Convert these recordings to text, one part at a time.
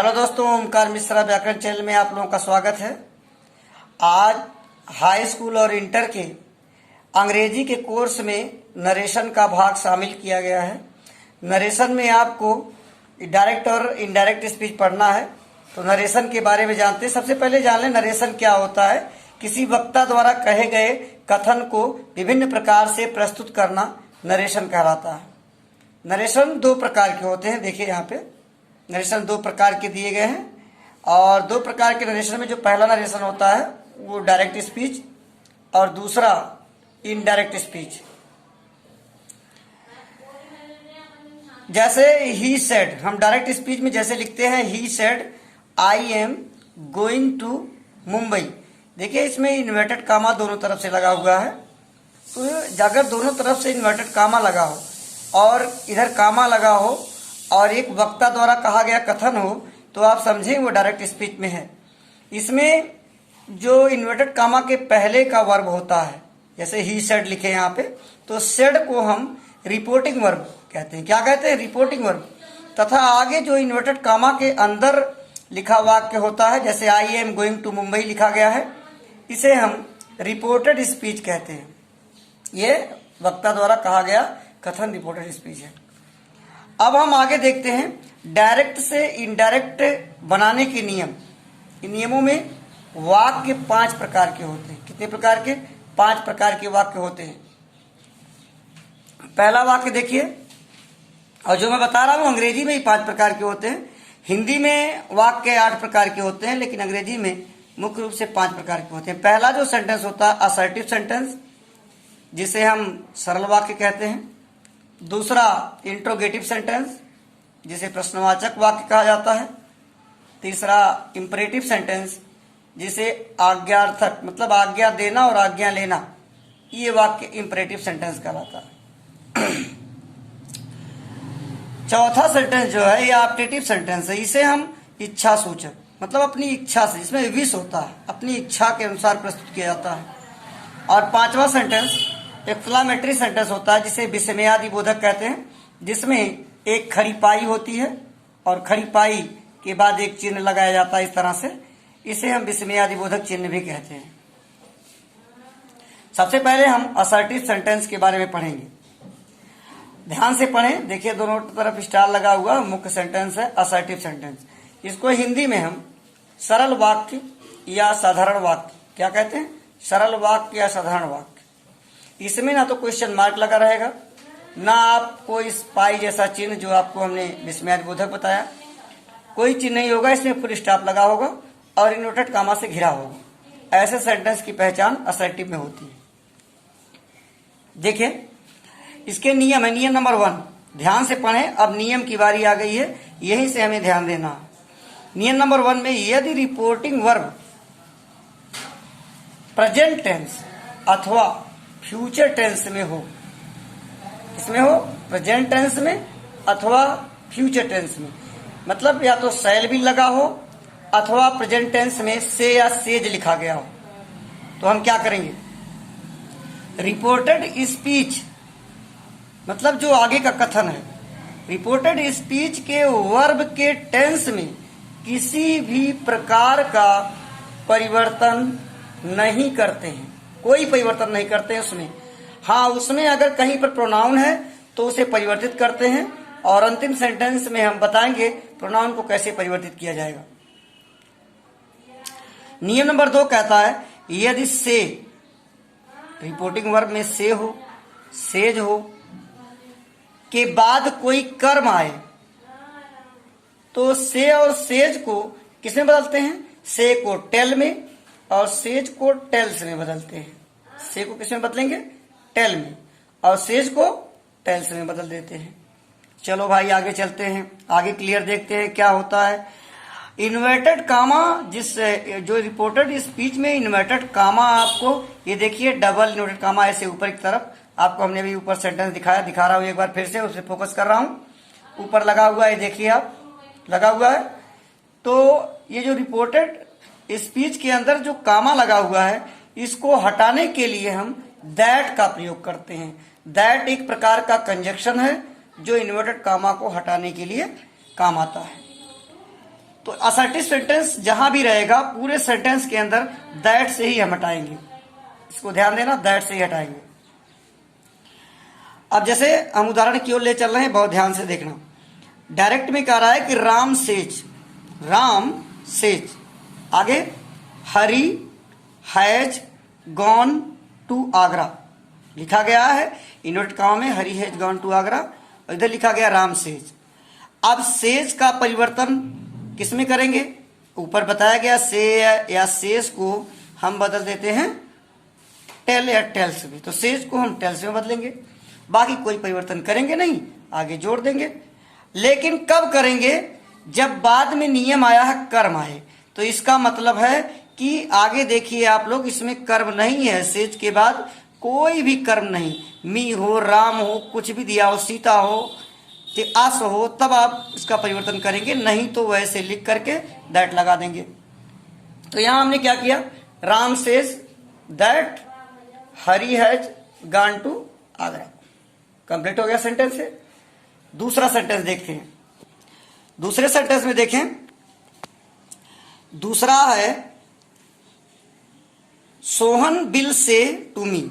Hello दोस्तों, ओमकार मिश्रा व्याकरण channel में आप लोगों का स्वागत है। आज हाई स्कूल और इंटर के अंग्रेजी के कोर्स में नरेशन का भाग शामिल किया गया है। नरेशन में आपको डायरेक्ट और इनडायरेक्ट स्पीच पढ़ना है। तो नरेशन के बारे में जानते हैं। सबसे पहले जान लें नरेशन क्या होता है। किसी वक्ता द्वारा कहे गए कथन को विभिन्न प्रकार से प्रस्तुत करना नरेशन कहलाता है। नरेशन दो प्रकार के होते हैं। देखिए यहाँ पे नरेशन दो प्रकार के दिए गए हैं और दो प्रकार के नरेशन में जो पहला नरेशन होता है वो डायरेक्ट स्पीच और दूसरा इनडायरेक्ट स्पीच। जैसे ही सेड, हम डायरेक्ट स्पीच में जैसे लिखते हैं ही said I am going to Mumbai. देखिए इसमें इन्वर्टेड कामा दोनों तरफ से लगा हुआ है। तो अगर दोनों तरफ से इन्वर्टेड कामा लगा हो और इधर कामा लगा हो और एक वक्ता द्वारा कहा गया कथन हो तो आप समझें वो डायरेक्ट स्पीच में है। इसमें जो इन्वर्टेड कामा के पहले का वर्ब होता है, जैसे ही सेड लिखे यहाँ पे, तो सेड को हम रिपोर्टिंग वर्ब कहते हैं। क्या कहते हैं? Reporting verb. तथा आगे जो इन्वर्टेड कामा के अंदर लिखा वाक्य होता है, जैसे I am going to Mumbai लिखा गया है, इसे हम रिपोर्टेड स्पीच कहते हैं। ये वक्ता द्वारा कहा गया कथन रिपोर्टेड स्पीच है। अब हम आगे देखते हैं डायरेक्ट से इनडायरेक्ट बनाने के नियम। इन नियमों में वाक्य 5 प्रकार के होते हैं। कितने प्रकार के? 5 प्रकार के वाक्य होते हैं। पहला वाक्य देखिए, और जो मैं बता रहा हूं अंग्रेजी में ही 5 प्रकार के होते हैं। हिंदी में वाक्य 8 प्रकार के होते हैं, लेकिन अंग्रेजी में मुख्य रूप से 5 प्रकार के होते हैं। पहला जो सेंटेंस होता है असर्टिव सेंटेंस, जिसे हम सरल वाक्य कहते हैं। दूसरा इंट्रोगेटिव सेंटेंस, जिसे प्रश्नवाचक वाक्य कहा जाता है। तीसरा इंपरेटिव सेंटेंस, जिसे आज्ञार्थक मतलब आज्ञा देना और आज्ञा लेना, ये वाक्य इंपरेटिव सेंटेंस कहलाता है। चौथा सेंटेंस जो है ये ऑप्टेटिव सेंटेंस है। इसे हम इच्छा सूचक मतलब अपनी इच्छा से, इसमें विश होता है, अपनी इच्छा के अनुसार प्रस्तुत किया जाता है। और पांचवा सेंटेंस एक्सक्लामेटरी सेंटेंस होता है, जिसे विस्मयादि बोधक कहते हैं, जिसमें एक खड़ी पाई होती है और खड़ी पाई के बाद एक चिन्ह लगाया जाता है। इस तरह से इसे हम विस्मयादि बोधक चिन्ह भी कहते हैं। सबसे पहले हम असर्टिव सेंटेंस के बारे में पढ़ेंगे। ध्यान से पढ़ें। देखिए दोनों तरफ स्टार लगा हुआ मुख्य सेंटेंस है असर्टिव सेंटेंस। इसको हिंदी में हम सरल वाक्य या साधारण वाक्य क्या कहते हैं? सरल वाक्य या साधारण वाक्य। इसमें ना तो क्वेश्चन मार्क लगा रहेगा, ना आपको इस पाई जैसा चिन्ह जो आपको हमने विस्मयादि बोधक बताया, कोई चिन्ह नहीं होगा। इसमें फुल स्टॉप लगा होगा और इन्वर्टेड कामा से घिरा होगा। ऐसे सेंटेंस की पहचान असर्टिव में होती है। देखिए इसके नियम है। नियम नंबर 1, ध्यान से पढ़ें। अब नियम की बारी आ गई है, यहीं से हमें ध्यान देना है। नियम नंबर 1 में यदि रिपोर्टिंग वर्ब प्रेजेंट टेंस अथवा फ्यूचर टेंस में हो, इसमें हो प्रेजेंट टेंस में अथवा फ्यूचर टेंस में, मतलब या तो शैल भी लगा हो अथवा प्रेजेंट टेंस में से या सेज लिखा गया हो, तो हम क्या करेंगे? रिपोर्टेड स्पीच मतलब जो आगे का कथन है, रिपोर्टेड स्पीच के वर्ब के टेंस में किसी भी प्रकार का परिवर्तन नहीं करते हैं। कोई परिवर्तन नहीं करते हैं उसमें। हाँ, उसमें अगर कहीं पर प्रोनाउन है तो उसे परिवर्तित करते हैं, और अंतिम सेंटेंस में हम बताएंगे प्रोनाउन को कैसे परिवर्तित किया जाएगा। नियम नंबर 2 कहता है यदि से रिपोर्टिंग वर्ब में से हो, सेज हो के बाद कोई कर्म आए तो से और सेज को किसमें बदलते हैं? से को टेल में और सेज को टेल्स में बदलते हैं। से को किसमें बदलेंगे? टेल में, और सेज को टेल्स में बदल देते हैं। चलो भाई आगे चलते हैं, आगे क्लियर देखते हैं क्या होता है। इन्वर्टेड कामा, जिस जो रिपोर्टेड स्पीच में इन्वर्टेड कामा आपको ये देखिए डबल इन्वर्टेड कामा ऐसे ऊपर की तरफ आपको हमने भी ऊपर सेंटेंस दिखा रहा हूं एक बार फिर से, उसे फोकस कर रहा हूं। ऊपर लगा हुआ है, देखिए आप लगा हुआ है। तो ये जो रिपोर्टेड स्पीच के अंदर जो कामा लगा हुआ है, इसको हटाने के लिए हम दैट का प्रयोग करते हैं। दैट एक प्रकार का कंजक्शन है जो इन्वर्टेड कामा को हटाने के लिए काम आता है। तो तो असर्टिव सेंटेंस जहां भी रहेगा पूरे सेंटेंस के अंदर दैट से ही हम हटाएंगे, इसको ध्यान देना, दैट से ही हटाएंगे। अब जैसे हम उदाहरण की ओर ले चल रहे हैं, बहुत ध्यान से देखना। डायरेक्ट में कह रहा है कि राम सेज, राम सेज, आगे हरी हैज गॉन टू आगरा लिखा गया है इन्वर्टेड कॉमा में, हरी हैज गॉन टू आगरा, और इधर लिखा गया राम सेज। अब सेज का परिवर्तन किसमें करेंगे? ऊपर बताया गया से या सेज को हम बदल देते हैं टेल या टेल्स में, तो सेज को हम टेल्स में बदलेंगे, बाकी कोई परिवर्तन करेंगे नहीं, आगे जोड़ देंगे। लेकिन कब करेंगे? जब बाद में नियम आया है कर्म आए, तो इसका मतलब है कि आगे देखिए आप लोग, इसमें कर्म नहीं है, सेज के बाद कोई भी कर्म नहीं, मी हो, राम हो, कुछ भी दिया हो, सीता हो, अस हो, तब आप इसका परिवर्तन करेंगे, नहीं तो वैसे लिख करके दैट लगा देंगे। तो यहां हमने क्या किया? Ram says that Hari has gone to Agra, complete हो गया सेंटेंस है। दूसरा सेंटेंस देखते हैं। दूसरे सेंटेंस में देखें, दूसरा है सोहन बिल से टू मी,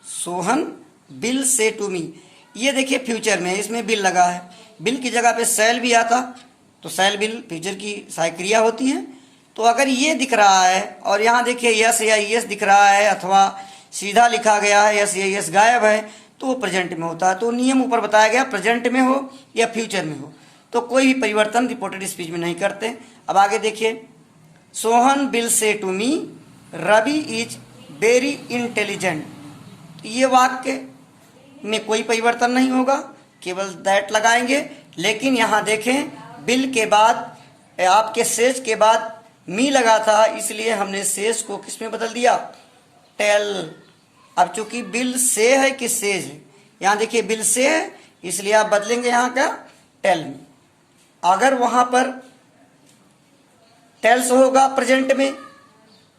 सोहन बिल से टू मी। ये देखिए फ्यूचर में, इसमें बिल लगा है, बिल की जगह पे सेल भी आता, तो सेल बिल फ्यूचर की सहायक क्रिया होती है। तो अगर ये दिख रहा है और यहाँ देखिए यस या यस दिख रहा है, अथवा सीधा लिखा गया है यस या यस गायब है, तो वो प्रेजेंट में होता है। तो नियम ऊपर बताया गया, प्रेजेंट में हो या फ्यूचर में हो, तो कोई भी परिवर्तन रिपोर्टेड स्पीच में नहीं करते। अब आगे देखिए, सोहन बिल से to me Ravi is very intelligent, ये वाक्य में कोई परिवर्तन नहीं होगा, केवल दैट लगाएंगे। लेकिन यहां देखें, बिल के बाद आपके सेज के बाद मी लगा था, इसलिए हमने सेज को किस में बदल दिया? टेल। अब चूंकि बिल से है कि सेज है, यहां देखिए बिल से है, इसलिए आप बदलेंगे यहां का टेल में। अगर वहां पर टेल्स होगा प्रेजेंट में,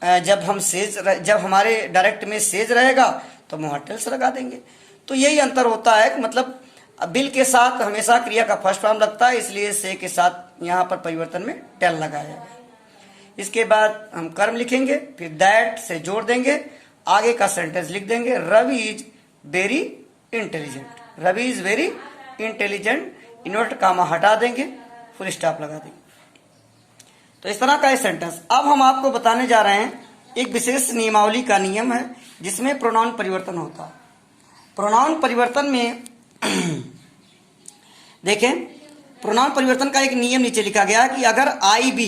जब हमारे डायरेक्ट में सेज रहेगा तो वहां टेल्स लगा देंगे। तो यही अंतर होता है, मतलब बिल के साथ हमेशा क्रिया का फर्स्ट फॉर्म लगता है, इसलिए से के साथ यहाँ पर परिवर्तन में टेल लगाया है। इसके बाद हम कर्म लिखेंगे, फिर दैट से जोड़ देंगे, आगे का सेंटेंस लिख देंगे, Ravi is very intelligent, Ravi is very intelligent, invert comma हटा देंगे, फुल स्टॉप लगा देंगे। तो इस तरह का ये सेंटेंस। अब हम आपको बताने जा रहे हैं एक विशेष नियमावली का नियम है जिसमें प्रोनाउन परिवर्तन होता है। प्रोनाउन परिवर्तन में देखें, प्रोनाउन परिवर्तन का एक नियम नीचे लिखा गया है कि अगर आई बी,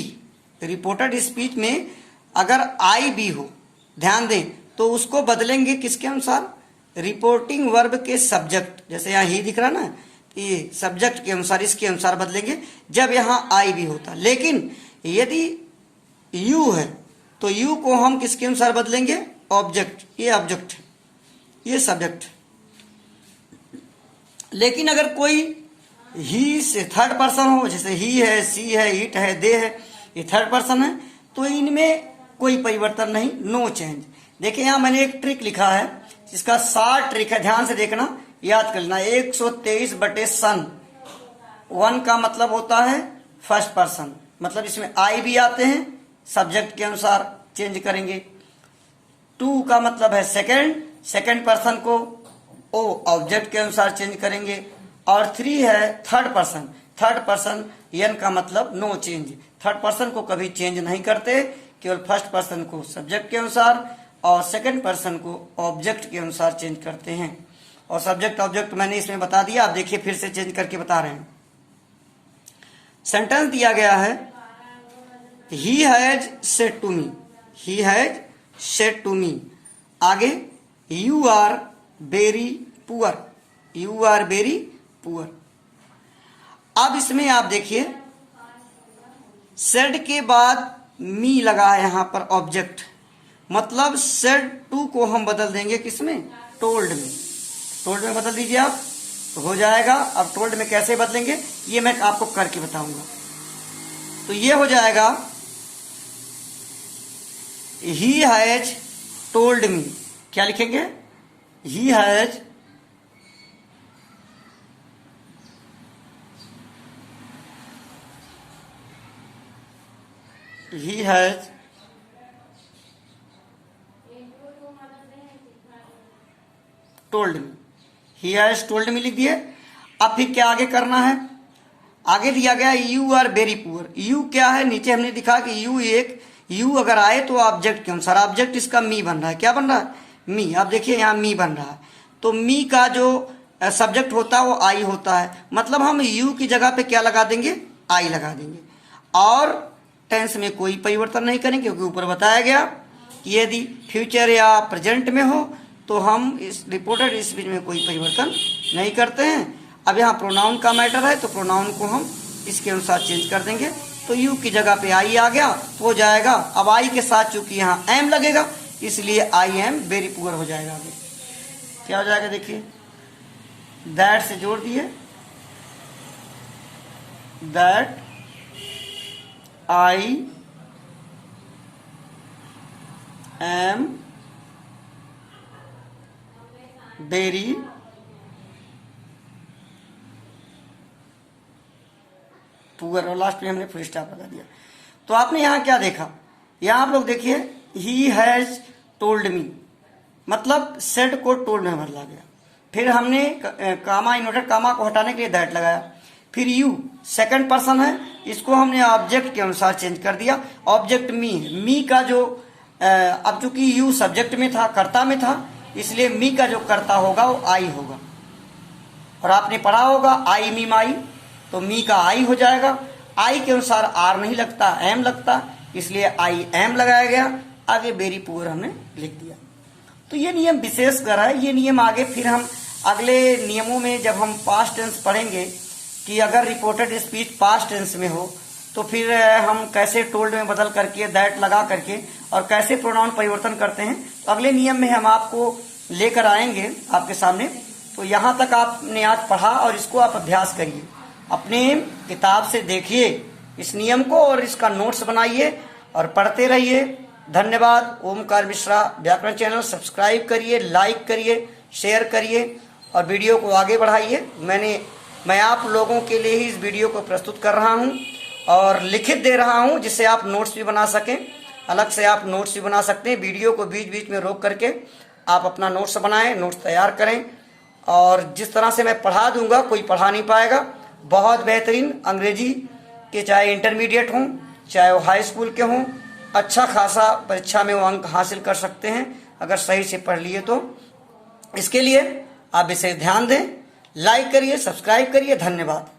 रिपोर्टेड स्पीच में अगर आई बी हो, ध्यान दें, तो उसको बदलेंगे किसके अनुसार? रिपोर्टिंग वर्ब के सब्जेक्ट, जैसे यहाँ ही दिख रहा ना, ये सब्जेक्ट के अनुसार, इसके अनुसार बदलेंगे जब यहाँ आई बी होता। लेकिन यदि यू है तो यू को हम किसके अनुसार बदलेंगे? ऑब्जेक्ट, ये ऑब्जेक्ट है, ये सब्जेक्ट। लेकिन अगर कोई ही से थर्ड पर्सन हो, जैसे ही है, सी है, इट है, दे है, ये थर्ड पर्सन है, तो इनमें कोई परिवर्तन नहीं, नो चेंज। देखिए यहाँ मैंने एक ट्रिक लिखा है, जिसका 60 ट्रिक है, ध्यान से देखना, याद कर लेना। 123/सन, 1 का मतलब होता है फर्स्ट पर्सन, मतलब इसमें आई भी आते हैं, सब्जेक्ट के अनुसार चेंज करेंगे। 2 का मतलब है सेकंड पर्सन को ओ ऑब्जेक्ट के अनुसार चेंज करेंगे। और 3 है थर्ड पर्सन, एन का मतलब नो चेंज, थर्ड पर्सन को कभी चेंज नहीं करते, केवल फर्स्ट पर्सन को सब्जेक्ट के अनुसार और सेकंड पर्सन को ऑब्जेक्ट के अनुसार चेंज करते हैं। और सब्जेक्ट ऑब्जेक्ट मैंने इसमें बता दिया, आप देखिए फिर से चेंज करके बता रहे हैं। सेंटेंस दिया गया है, he has said to me, he has said to me, आगे you are very poor, you are very poor. अब इसमें आप देखिए, सेड के बाद मी लगा है यहां पर ऑब्जेक्ट, मतलब सेड टू को हम बदल देंगे किसमें? टोल्ड में। टोल्ड में बदल दीजिए आप, तो हो जाएगा। अब टोल्ड में कैसे बदलेंगे ये मैं आपको करके बताऊंगा। तो ये हो जाएगा, ही हैज टोल्ड मी, क्या लिखेंगे? He has he has told me, he has told me लिख दिए। अब फिर क्या आगे करना है, आगे दिया गया you are very poor. You क्या है, नीचे हमने दिखा कि यू अगर आए तो ऑब्जेक्ट के अनुसार, ऑब्जेक्ट इसका मी बन रहा है, क्या बन रहा है, मी। आप देखिए यहाँ मी बन रहा है, तो मी का जो सब्जेक्ट होता है वो आई होता है, मतलब हम यू की जगह पे क्या लगा देंगे, आई लगा देंगे। और टेंस में कोई परिवर्तन नहीं करेंगे, क्योंकि ऊपर बताया गया कि यदि फ्यूचर या प्रेजेंट में हो तो हम इस रिपोर्टेड स्पीच में कोई परिवर्तन नहीं करते हैं। अब यहाँ प्रोनाउन का मैटर है, तो प्रोनाउन को हम इसके अनुसार चेंज कर देंगे, तो यू की जगह पे आई आ गया तो हो जाएगा। अब आई के साथ चूंकि यहाँ एम लगेगा, इसलिए आई एम वेरी पुअर हो जाएगा। आगे क्या हो जाएगा, देखिए दैट से जोड़ दिए, that I am very poor, और लास्ट में हमने फुल स्टॉप लगा दिया। तो आपने यहाँ क्या देखा, यहाँ आप लोग देखिए ही हैज टोल्ड मी, मतलब सेड को टोल्ड में बदला गया। फिर हमने कामा, इन्वर्टेड कामा को हटाने के लिए दैट लगाया। फिर यू सेकंड पर्सन है, इसको हमने ऑब्जेक्ट के अनुसार चेंज कर दिया। ऑब्जेक्ट मी, मी का जो अब चूंकि यू सब्जेक्ट में था, कर्ता में था, इसलिए मी का जो कर्ता होगा वो आई होगा। और आपने पढ़ा होगा आई मीम आई, तो मी का आई हो जाएगा। आई के अनुसार आर नहीं लगता, एम लगता, इसलिए आई एम लगाया गया। आगे वेरी पुअर हमने लिख दिया। तो ये नियम विशेषकर है, ये नियम आगे फिर हम अगले नियमों में जब हम पास्ट टेंस पढ़ेंगे कि अगर रिपोर्टेड स्पीच पास्ट टेंस में हो तो फिर हम कैसे टोल्ड में बदल करके दैट लगा करके और कैसे प्रोनाउन परिवर्तन करते हैं, तो अगले नियम में हम आपको लेकर आएंगे आपके सामने। तो यहाँ तक आपने आज पढ़ा और इसको आप अभ्यास करिए, अपने किताब से देखिए इस नियम को और इसका नोट्स बनाइए और पढ़ते रहिए। धन्यवाद। ओमकार मिश्रा व्याकरण चैनल सब्सक्राइब करिए, लाइक करिए, शेयर करिए और वीडियो को आगे बढ़ाइए। मैं आप लोगों के लिए ही इस वीडियो को प्रस्तुत कर रहा हूं और लिखित दे रहा हूं, जिससे आप नोट्स भी बना सकें। अलग से आप नोट्स भी बना सकते हैं, वीडियो को बीच बीच में रोक करके आप अपना नोट्स बनाएं, नोट्स तैयार करें। और जिस तरह से मैं पढ़ा दूंगा कोई पढ़ा नहीं पाएगा। बहुत बेहतरीन अंग्रेजी के, चाहे इंटरमीडिएट हों चाहे वो हाई स्कूल के हों, अच्छा खासा परीक्षा में वो अंक हासिल कर सकते हैं अगर सही से पढ़ लिए तो। इसके लिए आप इसे ध्यान दें, लाइक करिए, सब्सक्राइब करिए। धन्यवाद।